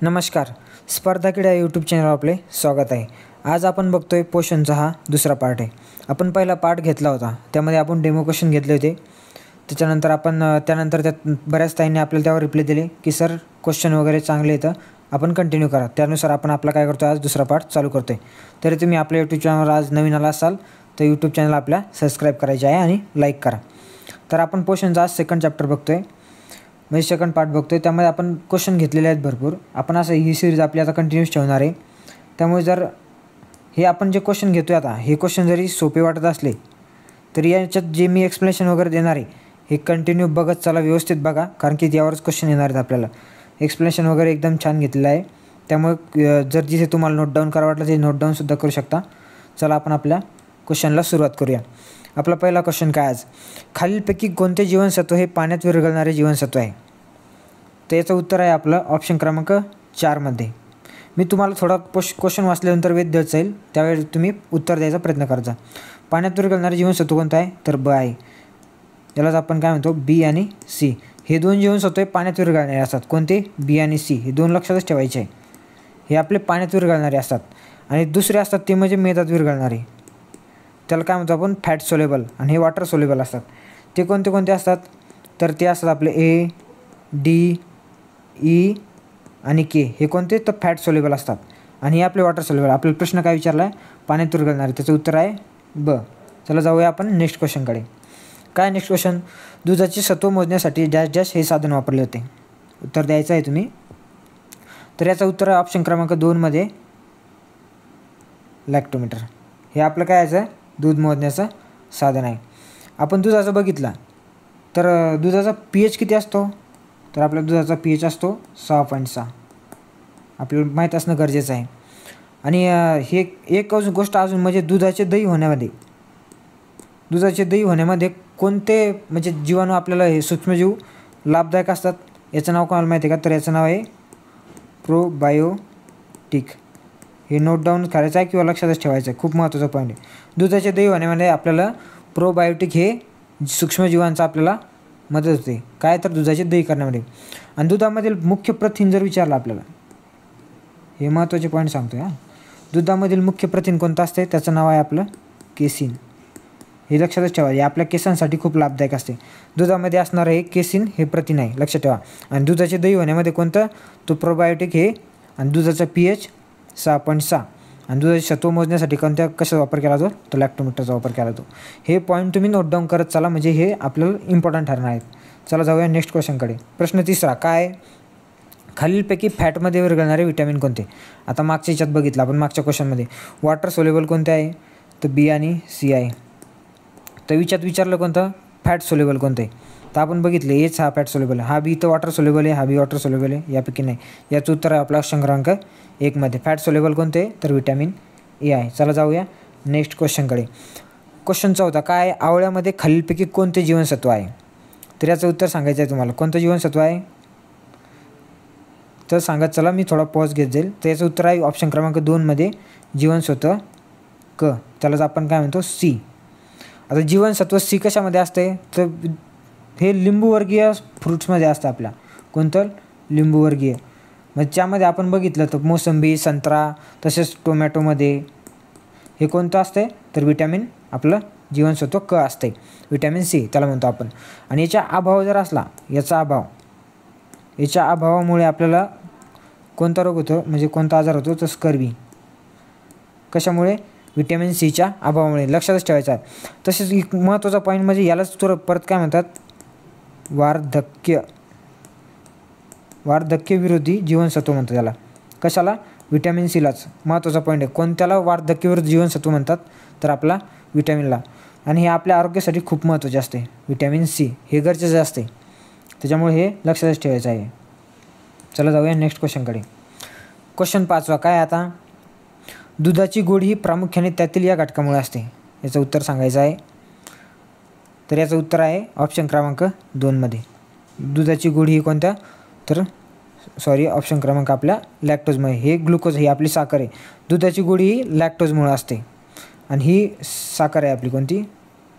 नमस्कार. स्पर्धा क्रीडा यूट्यूब चॅनलवर आपले स्वागत आहे. आज आपण बघतोय पोषणचा हा दुसरा पार्ट आहे. आपण पहिला पार्ट घेतला होता, त्यामध्ये आपण डेमो क्वेश्चन घेतले होते. त्याच्यानंतर त्यानंतर त्यात बऱ्याच ताईंनी आपल्याला त्यावर रिप्लाय दिले की सर क्वेश्चन वगैरे चांगले येतं, आपण कंटिन्यू करा. त्यानुसार आपण आपला काय करतो, आज दुसरा पार्ट चालू करतो आहे. तरी तुम्ही आपल्या यूट्यूब चॅनलवर आज नवीन आला असाल तर यूट्यूब चॅनल आपल्या सबस्क्राईब करायचे आहे आणि लाईक करा. तर आपण पोषणचा आज सेकंड चॅप्टर बघतोय, म्हणजे सेकंड पार्ट बघतोय. त्यामध्ये आपण क्वेश्चन घेतलेले आहेत भरपूर. आपण असं ही सिरीज आपली आता कंटिन्यूस ठेवणार आहे. त्यामुळे जर हे आपण जे क्वेश्चन घेतो आहे आता, हे क्वेश्चन जरी सोपे वाटत असले तरी याच्यात जे मी एक्सप्लेनेशन वगैरे देणार आहे हे कंटिन्यू बघत चला, व्यवस्थित बघा, कारण की त्यावरच क्वेश्चन येणार आहेत आपल्याला. एक्सप्लेनेशन वगैरे एकदम छान घेतलेलं आहे. त्यामुळे जर जिथे तुम्हाला नोट डाऊन करा वाटलं ते नोट डाऊनसुद्धा करू शकता. चला आपण आपल्या क्वेश्चनला सुरुवात करूया. आपला पहिला क्वेश्चन काय आज, खालीलपैकी कोणते जीवनसत्व हे पाण्यात विरघळणारे जीवनसत्व आहे? तर याचं उत्तर आहे आपलं ऑप्शन क्रमांक 4मध्ये. मी तुम्हाला थोडा क्वेश्चन वाचल्यानंतर वेध देत जाईल, त्यावेळी तुम्ही उत्तर द्यायचा प्रयत्न करता. पाण्यात विरघळणारे जीवनसत्व कोणतं आहे, तर ब आहे. यालाच आपण काय म्हणतो, बी आणि सी. हे दोन जीवनसत्व पाण्यात विरघळणारे असतात. कोणते, बी आणि सी. हे दोन लक्षातच ठेवायचे आहे. हे आपले पाण्यात विरघळणारे असतात. आणि दुसरे असतात ते म्हणजे मेदात विरघळणारे, त्याला काय म्हणतो आपण, फॅट सोलेबल. आणि हे वॉटर सोलेबल असतात. ते कोणते कोणते असतात, तर ते असतात आपले ए, डी, ई आणि के. हे कोणते, तर फॅट सोलेबल असतात. आणि हे आपले वॉटर सोलेबल. आपल्याला प्रश्न काय विचारला आहे, पाण्यात विरघळणारे, त्याचं उत्तर आहे ब. चला जाऊया आपण नेक्स्ट क्वेश्चनकडे. काय नेक्स्ट क्वेश्चन, दुधाचे सत्व मोजण्यासाठी डॅश डॅश हे साधन वापरले होते. उत्तर द्यायचं आहे तुम्ही. तर याचं उत्तर आहे ऑप्शन क्रमांक 2मध्ये लॅक्टोमीटर. हे आपलं काय याचं दूध मोजण्याचं साधन आहे. आपण दुधाचं बघितलं तर दुधाचा pH किती असतो, तर आपल्या दुधाचा pH असतो 6.6. आपल्याला माहीत असणं गरजेचं आहे. आणि हे एक गोष्ट अजून म्हणजे दुधाचे दही होण्यामध्ये कोणते म्हणजे जीवाणू आपल्याला हे सूक्ष्मजीव लाभदायक असतात, याचं नाव कोणाला माहिती आहे का, तर याचं नाव आहे प्रोबायोटिक. हे नोट डाऊन करायचं आहे किंवा लक्षातच ठेवायचं आहे, खूप महत्त्वाचा पॉईंट आहे. दुधाचे दही होण्यामध्ये आपल्याला प्रोबायोटिक हे सूक्ष्मजीवांचा आपल्याला मदत होते. काय, तर दुधाचे दही करण्यामध्ये. आणि दुधामधील मुख्य प्रथिन जर विचारलं आपल्याला, हे महत्त्वाचे पॉईंट सांगतो आहे. दुधामधील मुख्य प्रथिन कोणतं असते, त्याचं नाव आहे आपलं केसिन. हे लक्षातच ठेवा, हे आपल्या केसांसाठी खूप लाभदायक असते. दुधामध्ये असणारं हे केसिन हे प्रथिन आहे, लक्षात ठेवा. आणि दुधाचे दही होण्यामध्ये कोणतं, तो प्रोबायोटिक हे. आणि दुधाचा pH 6.6. आणि दुधाचे सत्व मोजण्यासाठी कशाचा वापर केला जातो, तर लॅक्टोमीटरचा वापर केला जातो. हे पॉईंट तुम्ही नोट डाऊन करत चला, म्हणजे हे आपल्याला इम्पॉर्टंट ठरणार आहेत. चला जाऊया नेक्स्ट क्वेश्चनकडे. प्रश्न तिसरा काय, खालीलपैकी फॅटमध्ये विरघळणारे विटॅमिन कोणते? आता मागच्या याच्यात बघितलं आपण, मागच्या क्वेश्चनमध्ये वॉटर सोलेबल कोणते आहे, तर बी आणि सी आहे. तर विचारलं कोणतं, फॅट सोलेबल कोणतं आहे. तर आपण बघितलं एच हा फॅट सोलेबल आहे, हा बी तर वॉटर सोलेबल आहे, हा बी वॉटर सोलेबल आहे, यापैकी नाही. याचं उत्तर आहे आपला ऑप्शन क्रमांक 1मध्ये. फॅट सोलेबल कोणते, तर विटॅमिन ए आहे. चला जाऊया नेक्स्ट क्वेश्चनकडे. क्वेश्चन 4 काय, आवळ्यामध्ये खालीलपैकी कोणते जीवनसत्व आहे? तर याचं उत्तर सांगायचं आहे तुम्हाला. कोणतं जीवनसत्व आहे, तर सांगत चला, मी थोडा पॉज घेत जाईल. तर याचं उत्तर आहे ऑप्शन क्रमांक 2मध्ये जीवनसत्व क. त्यालाच आपण काय म्हणतो, सी. आता जीवनसत्व सी कशामध्ये असते, तर हे लिंबूवर्गीय फ्रूट्समध्ये असतं आपल्या. कोणतं, लिंबूवर्गीय. मग त्यामध्ये आपण बघितलं तर मोसंबी, संत्रा, तसेच टोमॅटोमध्ये हे कोणतं असते, तर विटॅमिन आपलं जीवनसत्व क असते, विटॅमिन सी त्याला म्हणतो आपण. आणि याचा अभाव जर असला, याच्या अभावामुळे आपल्याला कोणता रोग होतो, म्हणजे कोणता आजार होतो, तर स्कर्वी. कशामुळे, विटॅमिन सीच्या अभावामुळे. लक्षातच ठेवायचं आहे. तसेच एक महत्त्वाचा पॉईंट म्हणजे यालाच परत काय म्हणतात, वार्धक्य विरोधी जीवनसत्व म्हणतात त्याला. कशाला, विटॅमिन सीलाच. महत्त्वाचा पॉईंट आहे, कोणत्याला वार्धक्यविरोधी जीवनसत्व म्हणतात, तर आपला विटॅमिनला. आणि हे आपल्या आरोग्यासाठी खूप महत्त्वाचे असते, विटॅमिन सी हे गरजेचं असते. त्याच्यामुळे हे लक्षातच ठेवायचं आहे. चला जाऊया नेक्स्ट क्वेश्चनकडे. क्वेश्चन 5 काय, आता दुधाची गोडी ही प्रामुख्याने त्यातील या घटकामुळे असते. याचं उत्तर सांगायचं आहे. तर याचं उत्तर आहे ऑप्शन क्रमांक 2मध्ये. दुधाची गोडी ही कोणत्या, तर ऑप्शन क्रमांक आपल्या लॅक्टोजमुळे. हे ग्लुकोज, ही आपली साखर आहे. दुधाची गोडी ही लॅक्टोजमुळे असते. आणि ही साखर आहे आपली कोणती,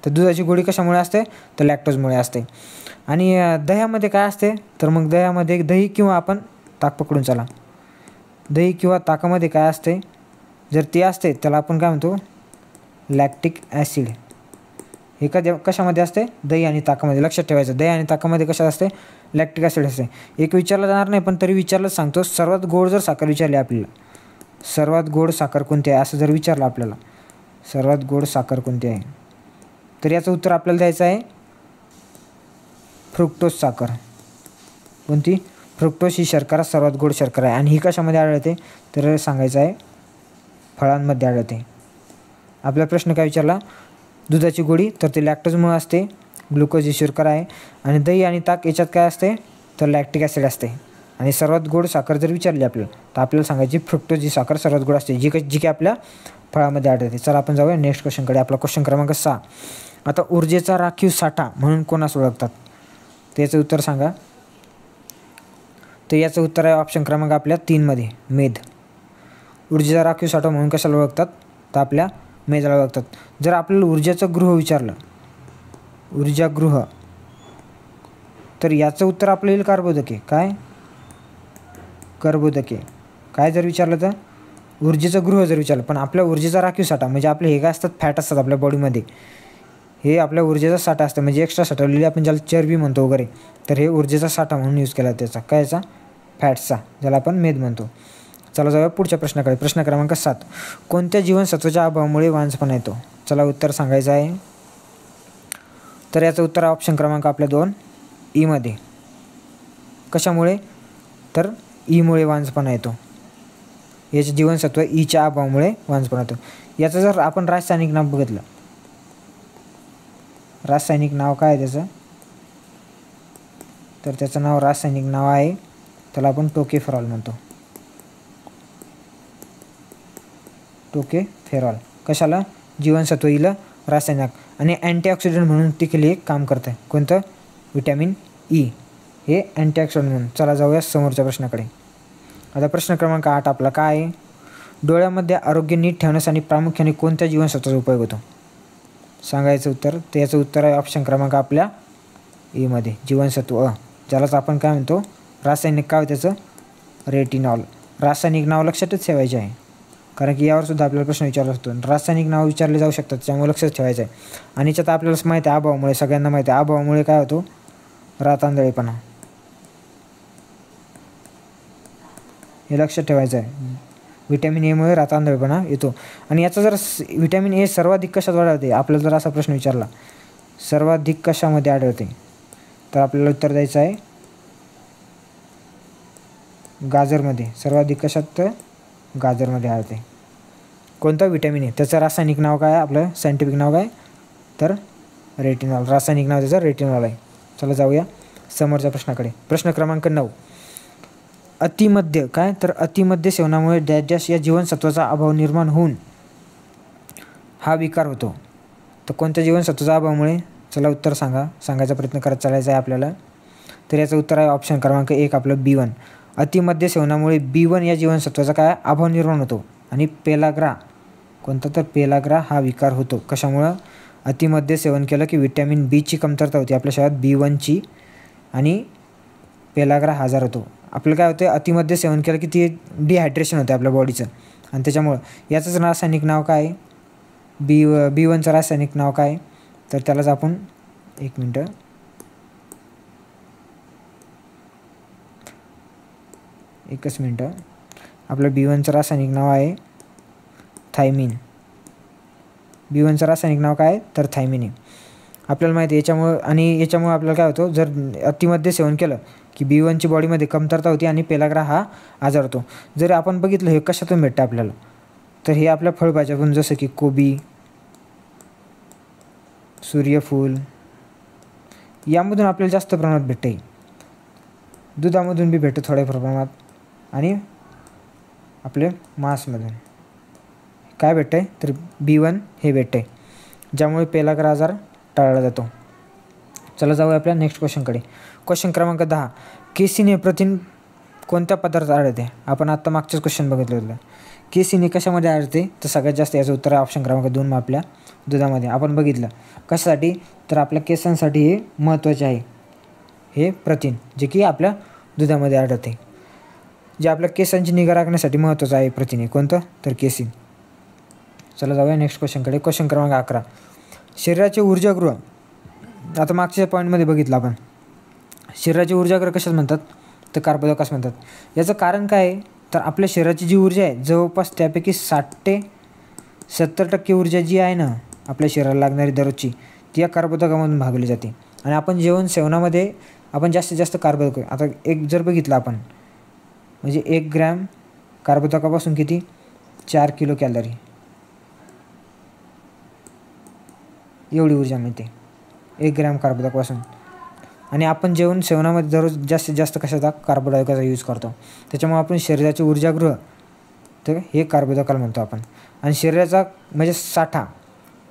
तर दुधाची गोडी कशामुळे असते, तर लॅक्टोजमुळे असते. आणि दह्यामध्ये काय असते, तर मग दह्यामध्ये दही किंवा आपण ताक पकडून चला, दही किंवा ताकामध्ये काय असते, जर ते असते त्याला आपण काय म्हणतो, लॅक्टिक ॲसिड. हे कशामध्ये असते, दही आणि ताकामध्ये. लक्षात ठेवायचं, दही आणि ताकामध्ये कशात असते, लॅक्टिक ॲसिड असते. एक विचारलं जाणार नाही पण तरी विचारलंच सांगतो, सर्वात गोड जर साखर विचारली आपल्याला, सर्वात गोड साखर कोणती आहे असं जर विचारलं आपल्याला, सर्वात गोड साखर कोणती आहे, तर याचं उत्तर आपल्याला द्यायचं आहे फ्रुक्टोज साखर. कोणती, फ्रुक्टोज ही शर्करा सर्वात गोड शर्करा आहे. आणि ही कशामध्ये आढळते, तर सांगायचं आहे फळांमध्ये आढळते. आपला प्रश्न काय विचारला, दुधाची गोडी, तर ते लॅक्टोजमुळे असते, ग्लुकोज ही शर्करा आहे. आणि दही आणि ताक याच्यात काय असते, तर लॅक्टिक ॲसिड असते. आणि सर्वात गोड साखर जर विचारली आपल्याला, तर आपल्याला सांगायची फ्रुक्टोज ही साखर सर्वात गोड असते, जी की आपल्या फळामध्ये आढळते. चला आपण जाऊया नेक्स्ट क्वेश्चनकडे. आपला क्वेश्चन क्रमांक 6. आता ऊर्जेचा राखीव साठा म्हणून कोणास ओळखतात, त्याचं उत्तर सांगा. तर याचं उत्तर आहे ऑप्शन क्रमांक आपल्या 3 मध्ये, मेद. ऊर्जेचा राखीव साठा म्हणून कशाला ओळखतात, तर आपल्या मेदला ओळखतात. जर आपल्याला ऊर्जेचं गृह विचारलं, ऊर्जागृह, तर याचं उत्तर आपलं येईल कर्बोदके. काय, कर्बोदके. काय जर विचारलं तर ऊर्जेचं गृह जर विचारलं, पण आपल्या ऊर्जेचा राखीव साठा म्हणजे आपले हे काय असतात, फॅट असतात आपल्या बॉडीमध्ये, हे आपल्या ऊर्जेचा साठा असतं, म्हणजे एक्स्ट्रा साठवलेली आपण ज्याला चरबी म्हणतो वगैरे, तर हे ऊर्जेचा साठा म्हणून यूज केला त्याचा, कायचा, फॅट्सचा, ज्याला आपण मेद म्हणतो. चला जाऊया पुढच्या प्रश्नाकडे. प्रश्न क्रमांक 7. कोणत्या जीवनसत्वाच्या अभावामुळे वांझपणा येतो, चला उत्तर सांगायचं आहे. तर याचं उत्तर ऑप्शन क्रमांक आपल्या 2, ई मध्ये. कशामुळे, तर ईमुळे वांझपणा येतो. याचे जीवनसत्व ईच्या अभावामुळे वांझपणा येतो. याचं जर आपण रासायनिक नाव बघितलं, रासायनिक नाव काय आहे त्याचं, तर त्याचं नाव, रासायनिक नाव आहे, त्याला आपण टोकेफेरॉल म्हणतो. टोकेफेरॉल. कशाला, जीवनसत्व ईला रासायनिक. आणि अँटीऑक्सिडंट म्हणून देखील एक काम करतं. कोणतं, विटॅमिन ई, हे अँटीऑक्सिडंट म्हणून. चला जाऊया समोरच्या प्रश्नाकडे. आता प्रश्न क्रमांक 8 आपला काय आहे, डोळ्यामध्ये आरोग्य नीट ठेवण्यासाठी प्रामुख्याने कोणत्या जीवनसत्वाचा उपयोग होतो, सांगायचं उत्तर. तर याचं उत्तर आहे ऑप्शन क्रमांक आपल्या ए मध्ये, जीवनसत्व अ, ज्यालाच आपण काय म्हणतो, रासायनिक काय त्याचं, रेटिनॉल. रासायनिक नाव लक्षातच ठेवायचे आहे, कारण की यावर सुद्धा आपल्याला प्रश्न विचारला असतो. रासायनिक नाव विचारले जाऊ शकतात, त्यामुळे लक्षच ठेवायचं आहे. आणि याच्यात आपल्याला माहिती आहे अभावामुळे, सगळ्यांना माहिती आहे अभावामुळे काय होतो, रातांधळेपणा. हे लक्षात ठेवायचं आहे. विटॅमिन एमुळे रातांधळेपणा येतो. आणि याचा जर विटॅमिन ए सर्वाधिक कशात आढळते, आपल्याला जर असा प्रश्न विचारला, सर्वाधिक कशामध्ये आढळते, तर आपल्याला उत्तर द्यायचं आहे गाजरमध्ये. सर्वाधिक कशात, तर गाजरमध्ये आढळते. कोणता, विटॅमिन ए. त्याचं रासायनिक नाव काय आहे, आपलं सायंटिफिक नाव काय, तर रेटिनॉल. रासायनिक नाव त्याचं रेटिनॉल आहे. चला जाऊया समोरच्या प्रश्नाकडे. प्रश्न क्रमांक 9. अतिमद्य काय, तर अतिमद्य सेवनामुळे डॅश या जीवनसत्वाचा अभाव निर्माण होऊन हा विकार होतो. तर कोणत्या जीवनसत्वाचा अभावामुळे, चला उत्तर सांगायचा प्रयत्न करत चालायचा आहे आपल्याला. तर याचं उत्तर आहे ऑप्शन क्रमांक 1 आपलं B1. अतिमद्य सेवनामुळे B1 या जीवनसत्वाचा काय अभाव निर्माण होतो. आणि पेलाग्रा, कोणता, तर पेलाग्रा हा विकार होतो. कशामुळं, अतिमद्य सेवन केलं की विटॅमिन बीची कमतरता होती आपल्या शरीरात, B1ची, आणि पेलाग्रा आजार होतो. आपलं काय होतं, अतिमद्य सेवन केलं की ती डिहायड्रेशन होते आपल्या बॉडीचं, आणि त्याच्यामुळं याचंच रासायनिक नाव काय आहे, B1चं रासायनिक नाव काय, तर त्यालाच आपण, एक मिनटं, एकच मिनटं, आपलं B1चं रासायनिक नाव आहे थायमिन. B1चं रासायनिक नाव काय, तर थायमिन आहे. आपल्याला माहिती आहे याच्यामुळं, आणि याच्यामुळं आपल्याला काय होतं, जर अतिमद्य सेवन केलं की B1ची बॉडीमध्ये कमतरता होती आणि पेलाग्रा हा आजार होतो. जर आपण बघितलं हे कशातून भेटतं आपल्याला, तर हे आपल्या फळभाज्यातून, जसं की कोबी, सूर्यफूल, यामधून आपल्याला जास्त प्रमाणात भेटते. दुधामधून बी भेटतं थोड्या प्रमाणात, आणि आपले मांसमधून काय भेटतं आहे, तर B1 हे भेटतं आहे, ज्यामुळे पेलाग्रा आजार टाळला जातो. चला जाऊया आपल्या नेक्स्ट क्वेश्चनकडे. क्वेश्चन क्रमांक 10. केसिन हे प्रथिन कोणत्या पदार्थात आढळते, आपण आत्ता मागचंच क्वेश्चन बघितलं होतं. केसिन हे कशामध्ये आढळते, तर सगळ्यात जास्त याचं उत्तर आहे ऑप्शन क्रमांक 2 आपल्या दुधामध्ये. आपण बघितलं कशासाठी, तर आपल्या केसांसाठी हे महत्त्वाचे आहे, हे प्रथिन जे की आपल्या दुधामध्ये आढळते. जे आपल्या केसांची निगा राखण्यासाठी महत्त्वाचं आहे प्रथिने. कोणतं? तर केसिन. चला जाऊया नेक्स्ट क्वेश्चनकडे. क्वेश्चन क्रमांक 11. शरीराचे ऊर्जागृह. आता मागच्या पॉईंटमध्ये बघितलं आपण. शरीराचे ऊर्जागृह कशात म्हणतात? तर कार्बोदकास म्हणतात. याचं कारण काय आहे? तर आपल्या शरीराची जी ऊर्जा आहे जवळपास त्यापैकी 60 ते 70% ऊर्जा जी आहे ना आपल्या शरीराला लागणारी दररोजची, ती या कार्बोदकामधून भागवली जाते. आणि आपण जेवण सेवनामध्ये आपण जास्तीत जास्त कार्बोदक, आता एक जर बघितलं आपण, म्हणजे 1 ग्रॅम कार्बोदकापासून किती? 4 किलो कॅलरी एवढी ऊर्जा मिळते 1 ग्रॅम कार्बोदकापासून. आणि आपण जेवण सेवनामध्ये दररोज जास्तीत जास्त कशाचा? कार्बोदकाचा यूज करतो. त्याच्यामुळे आपण शरीराचे ऊर्जागृह तर हे कार्बोदकाला म्हणतो आपण. आणि शरीराचा म्हणजे साठा,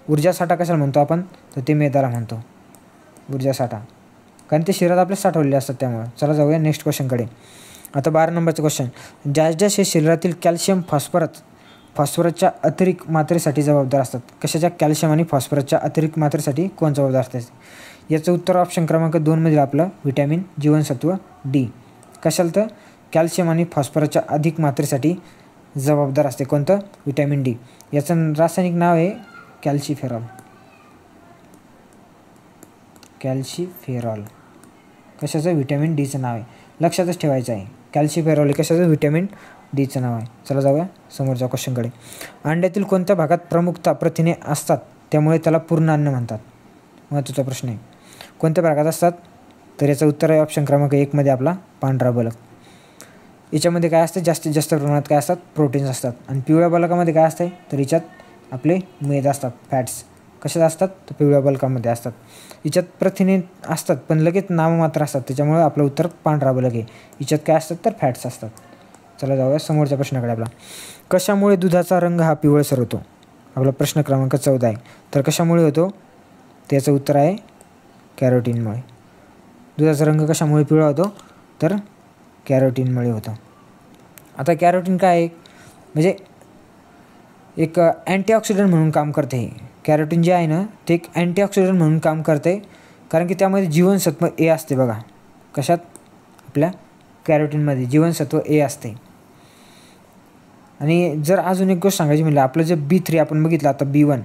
ऊर्जा साठा कशाला म्हणतो आपण? तर ते मेदाला म्हणतो ऊर्जा साठा, कारण ते शरीरात आपले साठवलेले असतात त्यामुळे. चला जाऊया नेक्स्ट क्वेश्चनकडे. आता 12 नंबरचं क्वेश्चन. डॅश हे शरीरातील कॅल्शियम फॉस्फरसच्या अतिरिक्त मात्रेसाठी जबाबदार असतात. कशाच्या? कॅल्शियम आणि फॉस्फरसच्या अतिरिक्त मात्रेसाठी कोण जबाबदार असते? याचं उत्तर ऑप्शन क्रमांक 2 मध्ये आपलं व्हिटॅमिन जीवनसत्व डी. कशाला? तर कॅल्शियम आणि फॉस्फरसच्या अधिक मात्रेसाठी जबाबदार असते. कोणतं? Vitamin D. याचं रासायनिक नाव आहे कॅल्शिफेरॉल. कॅल्शिफेरॉल कशाचं? व्हिटॅमिन डीचं नाव आहे. लक्षातच ठेवायचं आहे. कॅल्शिफेरॉल हे कशाचं? व्हिटॅमिन डीचं नाव आहे. चला जाऊया समोरच्या क्वेश्चनकडे. अंड्यातील कोणत्या भागात प्रमुखतः प्रथिने असतात त्यामुळे त्याला पूर्ण अन्न म्हणतात? महत्त्वाचा प्रश्न आहे. कोणत्या भागात असतात? तर याचं उत्तर आहे ऑप्शन क्रमांक 1 मध्ये आपला पांढरा बलक. याच्यामध्ये काय असतं? जास्तीत जास्त प्रमाणात काय असतात? प्रोटीन्स असतात. आणि पिवळ्या बलकामध्ये काय असतं? तर याच्यात आपले मेद असतात, फॅट्स. कशात असतात? तर पिवळ्या बलकामध्ये असतात. याच्यात प्रथिने असतात पण लगेच नाममात्र असतात, त्याच्यामुळे आपलं उत्तर पांढरा बलक आहे. याच्यात काय असतात? तर फॅट्स असतात. चला जाऊया समोरच्या प्रश्नाकडे आपला. कशामुळे दुधाचा रंग हा पिवळसर होतो? आपला प्रश्न क्रमांक 14 आहे. तर कशामुळे होतो? त्याचं उत्तर आहे कॅरोटीनमुळे. दुधाचा रंग कशामुळे पिवळा होतो? तर कॅरोटीनमुळे होतो. आता कॅरोटीन काय आहे? म्हणजे एक अँटीऑक्सिडंट म्हणून काम करते. हे कॅरोटीन जे आहे ना ते एक अँटीऑक्सिडंट म्हणून काम करते, कारण की त्यामध्ये जीवनसत्व ए असते बघा. कशात? आपल्या कॅरोटीनमध्ये जीवनसत्व ए असते. आणि जर अजून एक गोष्ट सांगायची म्हणजे आपलं जे B3 आपण बघितलं आता B1,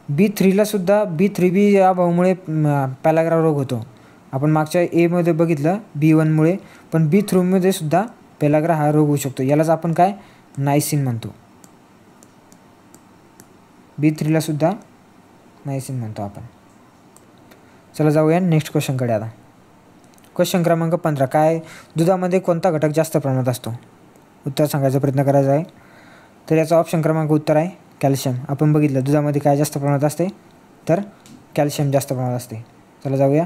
B3ला सुद्धा B3B या अभावामुळे पॅलाग्रा रोग होतो. आपण मागच्या एमध्ये बघितलं B1मुळे, पण B3मध्ये सुद्धा पेलाग्रा हा रोग होऊ शकतो. यालाच आपण काय? नायसिन म्हणतो. B3ला सुद्धा नायसिन म्हणतो आपण. चला जाऊया नेक्स्ट क्वेश्चनकडे आता. क्वेश्चन क्रमांक 15. काय? दुधामध्ये कोणता घटक जास्त प्रमाणात असतो? उत्तर सांगायचा प्रयत्न करायचा आहे. तर याचा ऑप्शन क्रमांक उत्तर आहे कॅल्शियम. आपण बघितलं दुधामध्ये काय जास्त प्रमाणात असते? तर कॅल्शियम जास्त प्रमाणात असते. चला जाऊया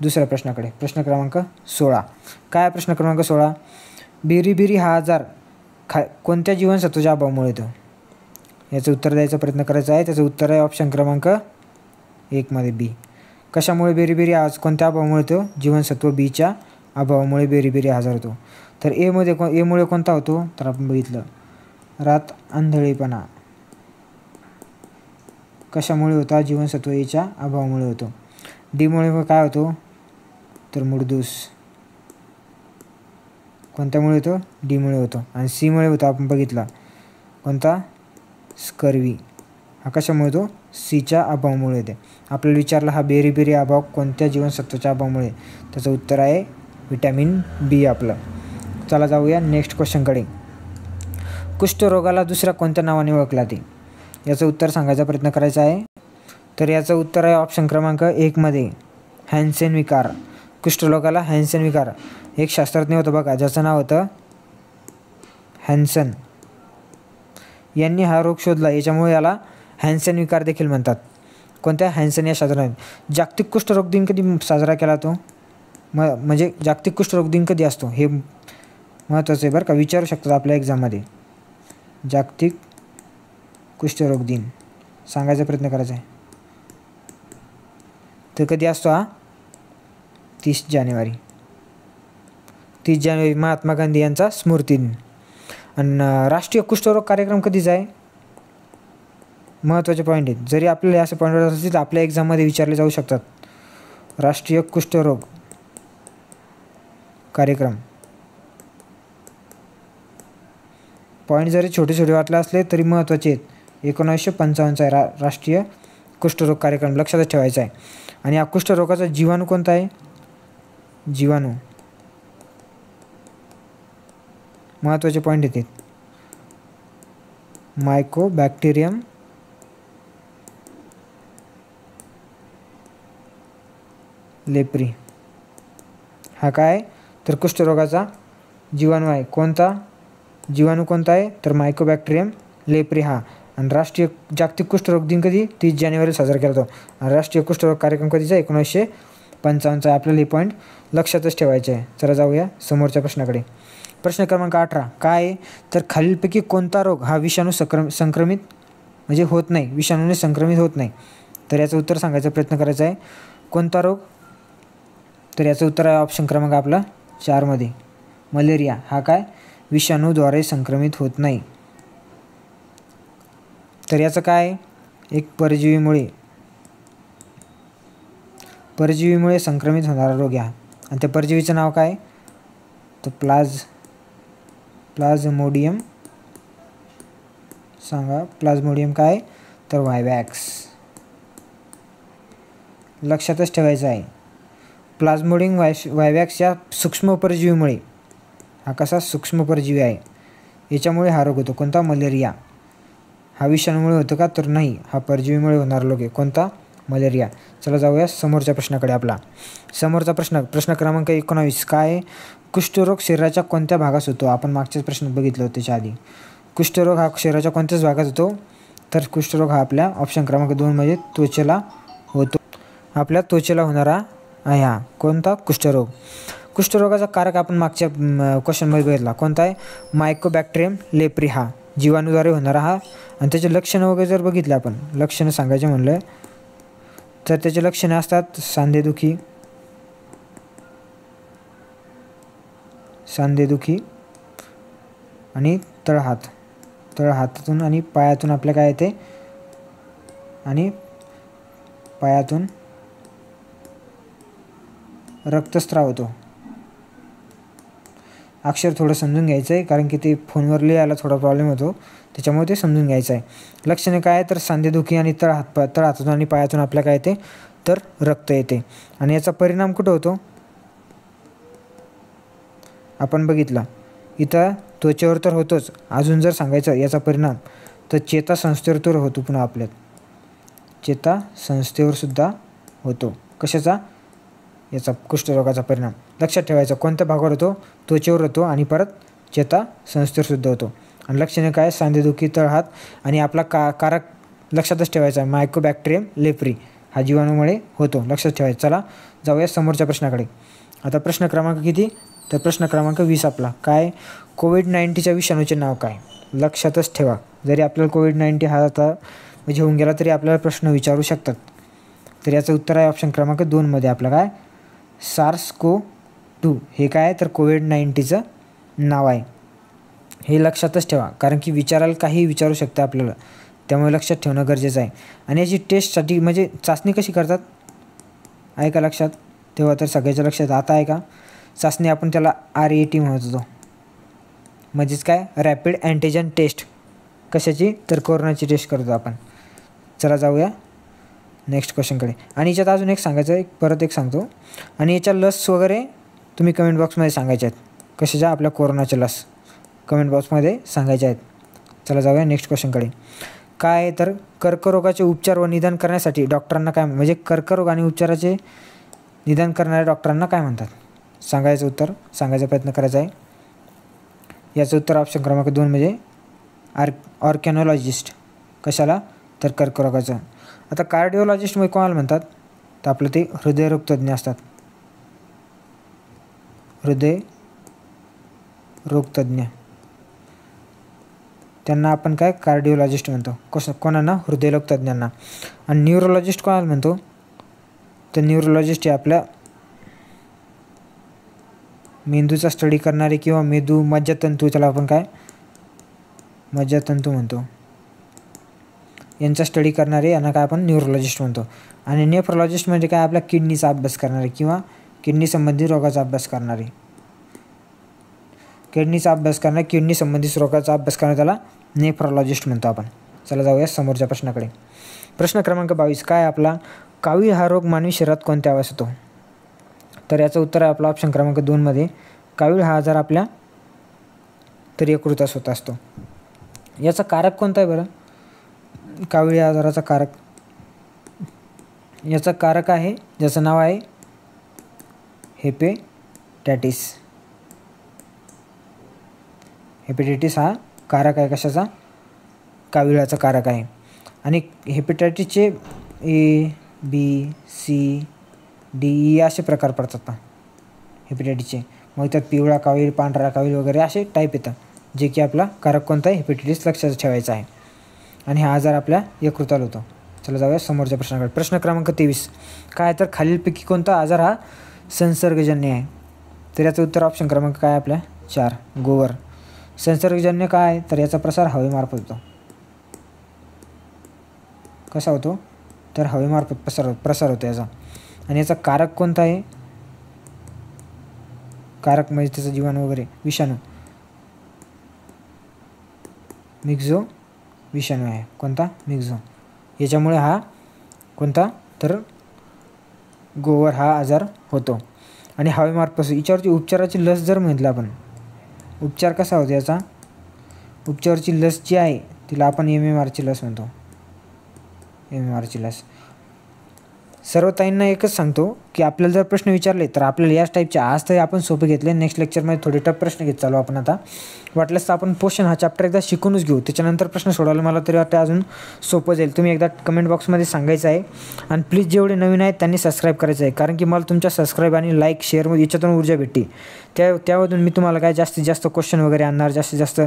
दुसऱ्या प्रश्नाकडे. प्रश्न क्रमांक 16. काय? प्रश्न क्रमांक 16. बेरीबेरी हा आजार कोणत्या जीवनसत्वाच्या अभावामुळे येतो? याचं उत्तर द्यायचा प्रयत्न करायचा आहे. त्याचं उत्तर आहे ऑप्शन क्रमांक 1 मध्ये बी. कशामुळे बेरीबेरी आज कोणत्या अभावामुळे होतो? जीवनसत्व बीच्या अभावामुळे बेरीबेरी आजार होतो. तर एमुळे कोणता होतो? तर आपण बघितलं रात आंधळेपणा. कशामुळे होता? जीवनसत्व एच्या अभावामुळे होतो. डीमुळे काय होतो? तर मुडदूस. कोणत्यामुळे होतो? डीमुळे होतो. आणि सीमुळे होतो आपण बघितला कोणता? स्कर्वी. हा कशामुळे होतो? सीच्या अभावामुळे येते. आपल्याला विचारला हा बेरीबेरी अभाव कोणत्या जीवनसत्वाच्या अभावामुळे? त्याचं उत्तर आहे व्हिटॅमिन बी आपलं. चला जाऊया नेक्स्ट क्वेश्चनकडे. कुष्ठरोगाला दुसऱ्या कोणत्या नावाने ओळखला ते? याचं उत्तर सांगायचा प्रयत्न करायचा आहे. तर याचं उत्तर आहे ऑप्शन क्रमांक 1 मध्ये हॅन्सेन विकार. कुष्ठरोगाला हॅन्सेन विकार. एक शास्त्रज्ञ होतं बघा ज्याचं नाव होतं हॅन्सन. यांनी हा रोग शोधला, याच्यामुळे याला हॅन्सेन विकार देखील म्हणतात. कोणत्या? हॅन्सन या शास्त्रज्ञाने. जागतिक कुष्ठरोग दिन कधी साजरा केला तो? म्हणजे जागतिक कुष्ठरोग दिन कधी असतो हे महत्त्वाचं आहे बरं का, विचारू शकतात आपल्या एक्झाममध्ये. जागतिक कुष्ठरोग दिन सांगायचा प्रयत्न करायचा आहे. तर कधी असतो हा? 30 जानेवारी. 30 जानेवारी महात्मा गांधी यांचा स्मृती दिन. आणि राष्ट्रीय कुष्ठरोग कार्यक्रम कधीचा आहे? महत्त्वाचे पॉईंट आहेत. जरी आपल्याला असे पॉईंट असतील तर आपल्या एक्झाममध्ये विचारले जाऊ शकतात. राष्ट्रीय कुष्ठरोग कार्यक्रम पॉईंट जरी छोटे छोटे वाटले असले तरी महत्त्वाचे आहेत. 1955 आहे राष्ट्रीय कुष्ठरोग कार्यक्रम, लक्षातच ठेवायचा आहे. आणि हा कुष्ठरोगाचा जीवाणू कोणता आहे? जीवाणू महत्त्वाचे पॉईंट येतात. मायकोबॅक्टेरियम लेप्री हा काय तर कुष्ठरोगाचा जीवाणू आहे. कोणता जीवाणू कोणता आहे तर मायकोबॅक्टेरियम लेप्री हा. आणि राष्ट्रीय जागतिक कुष्ठरोग दिन कधी 30 जानेवारी साजरा केला जातो. आणि राष्ट्रीय कुष्ठरोग कार्यक्रम कधीचा 1955 आपल्याला हे पॉईंट लक्षातच ठेवायचे आहे. चला जाऊया समोरच्या प्रश्नाकडे. प्रश्न क्रमांक 18 काय आहे तर खालीलपैकी कोणता रोग हा विषाणू संक्रमित म्हणजे होत नाही, विषाणूने संक्रमित होत नाही. तर याचं उत्तर सांगायचा प्रयत्न करायचा आहे. कोणता रोग तर याचं उत्तर आहे ऑप्शन क्रमांक आपला 4 मध्ये मलेरिया हा काय विषाणूद्वारे संक्रमित होत नाही. तर याचं काय एक परजीवीमुळे संक्रमित होणारा रोग आहे. आणि त्या परजीवीचं नाव काय तर प्लाझ्मोडियम सांगा. प्लाझ्मोडियम काय तर वायवॅक्स, लक्षातच ठेवायचं आहे. प्लाझ्मोडियम वायवॅक्स या सूक्ष्म परजीवीमुळे, हा कसा सूक्ष्म परजीवी आहे, याच्यामुळे हा रोग होतो. कोणता मलेरिया. हा विषाणूमुळे होतो का तर नाही, हा परजीवीमुळे होणारा रोग आहे. कोणता मलेरिया. चला जाऊया समोरच्या प्रश्नाकडे. आपला समोरचा प्रश्न क्रमांक 19 काय कुष्ठरोग शरीराच्या कोणत्या भागात होतो. आपण मागच्याच प्रश्न बघितलं होतं त्याच्या आधी. कुष्ठरोग हा शरीराच्या कोणत्याच भागात होतो तर कुष्ठरोग हा आपल्या ऑप्शन क्रमांक 2 मध्ये त्वचेला होतो. आपल्या त्वचेला होणारा आहे हा कोणता कुष्ठरोग. कुष्ठरोगाचा कारक आपण मागच्या क्वेश्चनमध्ये बघितला. कोणता आहे मायकोबॅक्टेरियम लेप्री हा जीवाणूद्वारे होणारा हा. आणि त्याचे लक्षणं वगैरे जर बघितले आपण, लक्षणं सांगायचे म्हणलं तर त्याचे लक्षणं असतात सांधेदुखी आणि तळहातातून आणि पायातून आपल्या काय येते आणि पायातून रक्तस्राव होतो. अक्षर थोडं समजून घ्यायचं आहे कारण की ते फोनवर लिहायला थोडा प्रॉब्लेम होतो, त्याच्यामुळे ते समजून घ्यायचं आहे. लक्षणे काय तर सांधेदुखी आणि तळहातातून आणि पायातून आपल्या काय येते तर रक्त येते. आणि याचा परिणाम कुठं होतो आपण बघितला इथं त्वचेवर तर होतोच. अजून जर सांगायचं याचा परिणाम तर चेतासंस्थेवर तर होतो. पुन्हा आपल्यात चेतासंस्थेवर सुद्धा होतो. कशाचा याचा कुष्ठरोगाचा परिणाम. लक्षात ठेवायचा कोणत्या भागावर होतो त्वचेवर होतो आणि परत चेतासंस्थेवर सुद्धा होतो. आणि लक्षणे काय सांधेदुखी तळहात आणि आपला कारक लक्षातच ठेवायचा मायकोबॅक्टेरियम लेप्री हा जीवाणूमुळे होतो. लक्षात ठेवायचं. चला जाऊया समोरच्या प्रश्नाकडे. आता प्रश्न क्रमांक किती तर प्रश्न क्रमांक 20 आपला काय कोविड-19च्या विषाणूचे नाव काय. लक्षातच ठेवा जरी आपल्याला कोविड-19 हा आता म्हणजे होऊन गेला तरी आपल्याला प्रश्न विचारू शकतात. तर याचं उत्तर आहे ऑप्शन क्रमांक 2 मध्ये आपलं काय SARS-CoV-2 हे काय तर कोविड-19चं नाव आहे. हे लक्षातच ठेवा कारण की विचारायला काही विचारू शकतं आपल्याला, त्यामुळे लक्षात ठेवणं गरजेचं आहे. आणि याची टेस्टसाठी म्हणजे चाचणी कशी करतात आहे का लक्षात तेव्हा तर सगळ्याच्या लक्षात आता आहे का. चाचणी आपण त्याला RAT म्हणत होतो, म्हणजेच काय रॅपिड अँटीजन टेस्ट. कशाची तर कोरोनाची टेस्ट करतो आपण. चला जाऊया नेक्स्ट क्वेश्चनकडे. आणि याच्यात अजून एक सांगायचं आहे, परत एक सांगतो. आणि याच्या लस वगैरे तुम्ही कमेंट बॉक्समध्ये सांगायच्या आहेत. कशाच्या आपल्या कोरोनाच्या लस कमेंट बॉक्समध्ये सांगायच्या आहेत. चला जाऊया नेक्स्ट क्वेश्चनकडे. काय तर कर्करोगाचे उपचार व निदान करण्यासाठी डॉक्टरांना काय म्हणजे कर्करोग आणि उपचाराचे निदान करणाऱ्या डॉक्टरांना काय म्हणतात सांगायचं उत्तर सांगायचा प्रयत्न करायचा आहे. याचं उत्तर ऑप्शन क्रमांक 2 म्हणजे ऑर्गॅनॉलॉजिस्ट. कशाला तर कर्करोगाचं. आता कार्डिओलॉजिस्ट म्हणजे कोणाला म्हणतात तर आपलं ते हृदयरोगतज्ञ असतात. हृदयरोगतज्ञ त्यांना आपण काय कार्डिओलॉजिस्ट म्हणतो. कोणाला हृदयरोगतज्ञांना. आणि न्यूरोलॉजिस्ट कोणाला म्हणतो तर न्यूरोलॉजिस्ट हे आपल्या मेंदूचा स्टडी करणारे किंवा मज्जातंतू त्याला आपण काय मज्जातंतू म्हणतो यांचा स्टडी करणारे यांना काय आपण न्यूरोलॉजिस्ट म्हणतो. आणि नेफ्रोलॉजिस्ट म्हणजे काय आपल्या किडनीचा अभ्यास करणारे किंवा किडनी संबंधी रोगाचा अभ्यास करणारे. किडनीचा अभ्यास करणार, किडनी संबंधित रोगाचा अभ्यास करणार त्याला नेफ्रॉलॉजिस्ट म्हणतो आपण. चला जाऊया समोरच्या प्रश्नाकडे. प्रश्न क्रमांक 22 काय आपला, कावीळ हा रोग मानवी शरीरात कोणत्या अवस्थेत होतो? तर याचं उत्तर आहे आपला ऑप्शन क्रमांक 2 मध्ये. कावीळ हा आजार आपल्या तर यकृतास होत असतो. याचा कारक कोणता आहे बरं? कावीळ या आजाराचा कारक, याचा कारक आहे ज्याचं नाव आहे हेपेटायटिस. हेपेटायटिस हा कारक आहे. कशाचा? काविळाचा कारक आहे. आणि हेपेटायटिसचे ABCDE असे प्रकार पडतात ना हेपेटायटिसचे. मग त्यात पिवळा कावीळ, पांढरा कावीळ वगैरे असे टाईप येतात, जे की आपला कारक कोणता आहे? हेपेटायटिस लक्षात ठेवायचा आहे. आणि हा आजार आपल्या यकृताला होतो. चला जाऊया समोरच्या प्रश्नाकडे. प्रश्न क्रमांक 23 काय, तर खालीलपैकी कोणता आजार हा संसर्गजन्य आहे? तर याचं उत्तर ऑप्शन क्रमांक काय आपल्या 4 गोवर. संसर्गजन्य काय आहे? तर याचा प्रसार हवेमार्फत होतो. कसा होतो? तर हवेमार्फत प्रसार होतो याचा. आणि याचा कारक कोणता आहे? कारक म्हणजे त्याचा जीवाणू वगैरे, विषाणू, मिक्झो विषाणू आहे. कोणता? मिक्झो. याच्यामुळे हा कोणता? तर गोवर हा आजार होतो. आणि हवेमार्फत. याच्यावरची उपचाराची लस जर म्हटलं आपण, उपचार कसा होतो याचा? उपचाराची लस जी आहे तिला आपण MMRची लस म्हणतो. MMRची लस. सर्व ताईंना एकच सांगतो की आपल्याला जर प्रश्न विचारले तर आपल्याला याच टाईपचे, आज तर आपण सोपे घेतले, नेक्स्ट लेक्चरमध्ये थोडे टफ प्रश्न घेत चालू आपण. आता वाटलंच तर आपण पोषण हा चॅप्टर एकदा शिकूनच घेऊ, त्याच्यानंतर प्रश्न सोडवले मला तरी वाटतं अजून सोपं जाईल. तुम्ही एकदा कमेंट बॉक्समध्ये सांगायचं आहे. आणि प्लीज जेवढे नवीन आहेत त्यांनी सबस्क्राईब करायचं आहे, कारण की मला तुमच्या सबस्क्राईब आणि लाईक शेअरमध्ये याच्यातून ऊर्जा भेटते. त्यामधून मी तुम्हाला काय जास्तीत जास्त क्वेश्चन वगैरे आणणार, जास्तीत जास्त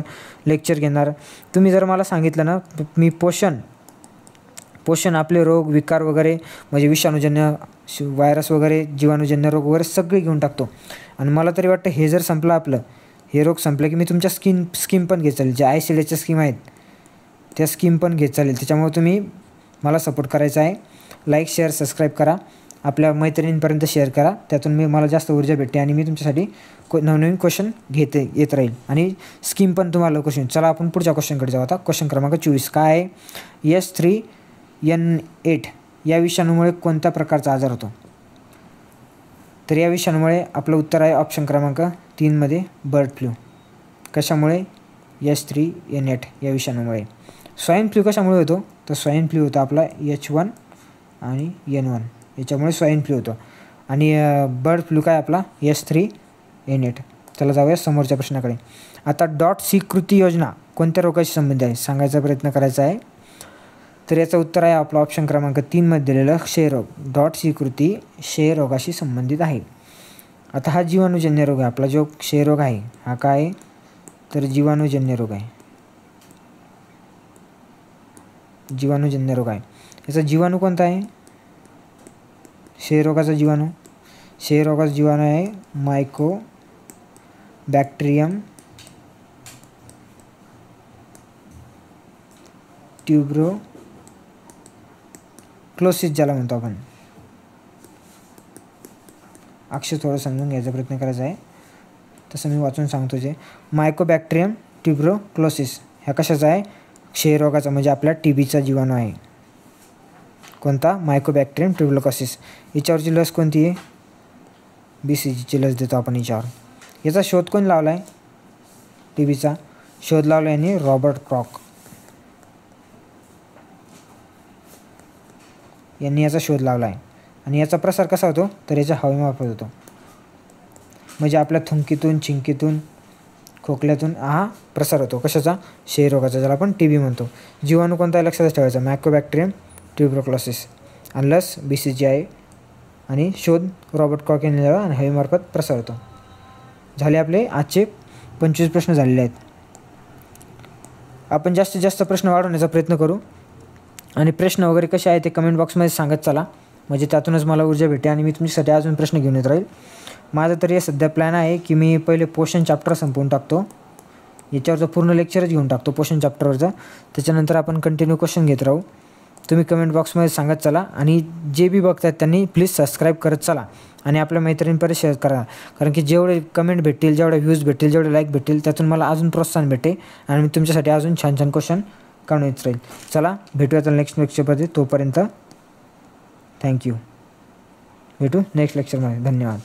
लेक्चर घेणार. तुम्ही जर मला सांगितलं ना, मी पोषण आपले रोग विकार वगैरे म्हणजे विषाणूजन्य, व्हायरस वगैरे, जीवाणूजन्य रोग वगैरे सगळे घेऊन टाकतो. आणि मला तरी वाटतं हे जर संपलं आपलं, हे रोग संपले की मी तुमच्या स्कीम पण घेत चालेल. ज्या ICDच्या स्कीम आहेत त्या स्कीम पण घेत चालेल. त्याच्यामुळे तुम्ही मला सपोर्ट करायचा आहे. लाईक शेअर सबस्क्राईब करा, आपल्या मैत्रिणींपर्यंत शेअर करा. त्यातून मला जास्त ऊर्जा भेटते आणि मी तुमच्यासाठी नवनवीन क्वेश्चन येत राहील. आणि स्कीम पण तुम्हाला क्वेश्चन. चला आपण पुढच्या क्वेश्चनकडे जाऊ आता. क्वेश्चन क्रमांक 24 काय आहे, H3N8 या विषाणूमुळे कोणत्या प्रकारचा आजार होतो? तर या विषाणूमुळे आपलं उत्तर आहे ऑप्शन क्रमांक 3 मध्ये बर्ड फ्लू. कशामुळे? H3N8 या विषाणूमुळे. स्वाईन फ्लू कशामुळे होतो? तर स्वाईन फ्लू होतो आपला H1 आणि N1 याच्यामुळे स्वाईन फ्लू होतो. आणि बर्ड फ्लू काय आपला H3N8. चला जाऊया समोरच्या प्रश्नाकडे. आता .C कृती योजना कोणत्या रोगाशी संबंधित आहे सांगायचा प्रयत्न करायचा आहे. तर याचं उत्तर आहे आपला ऑप्शन क्रमांक 3 मध्ये दिलेलं क्षयरोग. .C कृती क्षयरोगाशी संबंधित आहे. आता हा जीवाणूजन्य रोग आहे आपला, जो क्षयरोग आहे हा काय आहे? तर जीवाणूजन्य रोग आहे. जीवाणूजन्य रोग आहे. याचा जीवाणू कोणता आहे? क्षयरोगाचा जीवाणू, क्षयरोगाचा जीवाणू आहे मायकोबॅक्टेरियम ट्युबरोक्लोसिस ज्याला म्हणतो आपण. अक्षर थोडं समजून घ्यायचा प्रयत्न करायचा आहे, तसं मी वाचून सांगतो. जे मायकोबॅक्टेरियम ट्युबरोक्लोसिस ह्या कशाचा आहे? क्षयरोगाचा, म्हणजे आपल्या TBचा जीवाणू आहे. कोणता? मायकोबॅक्टेरियम ट्युबरोक्लोसिस. याच्यावरची लस कोणती आहे? BCGची लस देतो आपण याच्यावर. याचा शोध कोण लावला आहे? TBचा शोध लावला आहे रॉबर्ट क्रॉक यांनी याचा शोध लावला आहे. आणि याचा प्रसार कसा होतो? तर याच्या हवेमार्फत होतो. म्हणजे आपल्या थुंकीतून, छिंकीतून, खोकल्यातून हा प्रसार होतो. कशाचा? क्षयरोगाचा, ज्याला आपण TB म्हणतो. जीवाणू कोणता आहे लक्षात ठेवायचा? मायकोबॅक्टेरियम ट्युबरोक्लोसिस. आणि लस BCG आहे. आणि शोध रॉबर्ट क्रॉक यांनी लावला आणि हवेमार्फत प्रसार होतो. झाले आपले आजचे 25 प्रश्न झालेले आहेत. आपण जास्तीत जास्त प्रश्न वाढवण्याचा प्रयत्न करू. आणि प्रश्न वगैरे कसे आहे ते कमेंट बॉक्समध्ये सांगत चला, म्हणजे त्यातूनच मला ऊर्जा भेटे आणि मी तुमच्यासाठी अजून प्रश्न घेऊन येत राहील. माझा तरी सध्या प्लॅन आहे की मी पहिले पोषण चॅप्टर संपवून टाकतो. याच्यावरचं पूर्ण लेक्चरच घेऊन टाकतो पोषण चॅप्टरवरचं. त्याच्यानंतर आपण कंटिन्यू क्वेश्चन घेत राहू. तुम्ही कमेंट बॉक्समध्ये सांगत चला आणि जे बी बघतात त्यांनी प्लीज सबस्क्राईब करत चला आणि आपल्या मैत्रिणींपर्यंत शेअर करा. कारण की जेवढे कमेंट भेटतील, जेवढे व्ह्यूज भेटतील, जेवढे लाईक भेटतील त्यातून मला अजून प्रोत्साहन भेटेल आणि मी तुमच्यासाठी अजून छान छान क्वेश्चन काढून राहील. चला भेटूया तर नेक्स्ट लेक्चरमध्ये. तोपर्यंत थँक्यू. भेटू नेक्स्ट लेक्चरमध्ये. धन्यवाद.